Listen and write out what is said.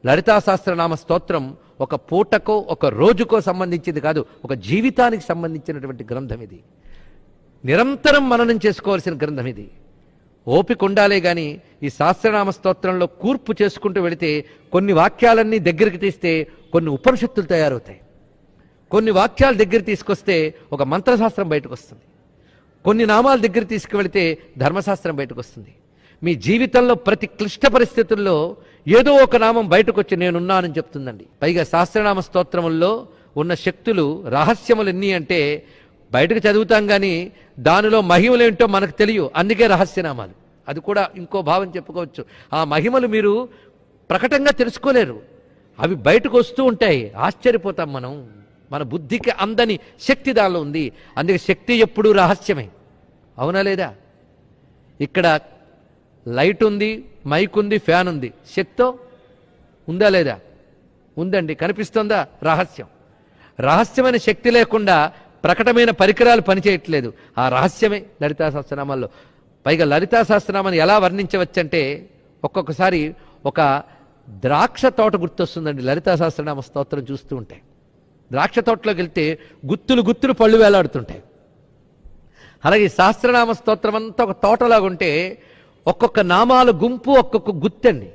లలితా సహస్రనామ స్తోత్రం ఒక పూటకో ఒక రోజుకో సంబంధించింది కాదు, ఒక జీవితానికి సంబంధించినటువంటి గ్రంథం ఇది. నిరంతరం మననం చేసుకోవాల్సిన గ్రంథం ఇది. ఓపిక ఉండాలే గాని ఈ సహస్రనామ స్తోత్రంలో కూర్పు చేసుకుంటూ వెళితే కొన్ని వాక్యాలన్నీ దగ్గరికి తీస్తే కొన్ని ఉపనిషత్తులు తయారవుతాయి. కొన్ని వాక్యాలు దగ్గర తీసుకొస్తే ఒక మంత్రశాస్త్రం బయటకు వస్తుంది. కొన్ని నామాల దగ్గర తీసుకువెళితే ధర్మశాస్త్రం బయటకు వస్తుంది. మీ జీవితంలో ప్రతి క్లిష్ట పరిస్థితుల్లో ఏదో ఒక నామం బయటకు వచ్చి నేనున్నానని చెప్తుందండి. పైగా సహస్రనామ స్తోత్రముల్లో ఉన్న శక్తులు రహస్యములు ఎన్ని అంటే బయటకు చదువుతాం కానీ దానిలో మహిమలేంటో మనకు తెలియవు, అందుకే రహస్యనామాలు. అది కూడా ఇంకో భావం చెప్పుకోవచ్చు. ఆ మహిమలు మీరు ప్రకటంగా తెలుసుకోలేరు, అవి బయటకు వస్తూ ఉంటాయి. ఆశ్చర్యపోతాం మనం. మన బుద్ధికి అందని శక్తి దానిలో ఉంది. అందుకే శక్తి ఎప్పుడూ రహస్యమే. అవునా లేదా? ఇక్కడ లైట్ ఉంది, మైక్ ఉంది, ఫ్యాన్ ఉంది. శక్తో ఉందా లేదా? ఉందండి. కనిపిస్తుందా? రహస్యం. రహస్యమైన శక్తి లేకుండా ప్రకటమైన పరికరాలు పనిచేయట్లేదు. ఆ రహస్యమే లలితా సహస్రనామాల్లో. పైగా లలితా సహస్రనామాన్ని ఎలా వర్ణించవచ్చంటే ఒక్కొక్కసారి ఒక ద్రాక్ష తోట గుర్తొస్తుందండి లలితా సహస్రనామ స్తోత్రం చూస్తూ ఉంటే. ద్రాక్ష తోటలోకి వెళ్తే గుత్తులు గుత్తులు పళ్ళు వేలాడుతుంటాయి. అలాగే సహస్రనామ స్తోత్రం అంతా ఒక తోటలాగుంటే ఒక్కొక్క నామాల గుంపు ఒక్కొక్క గుత్తండి.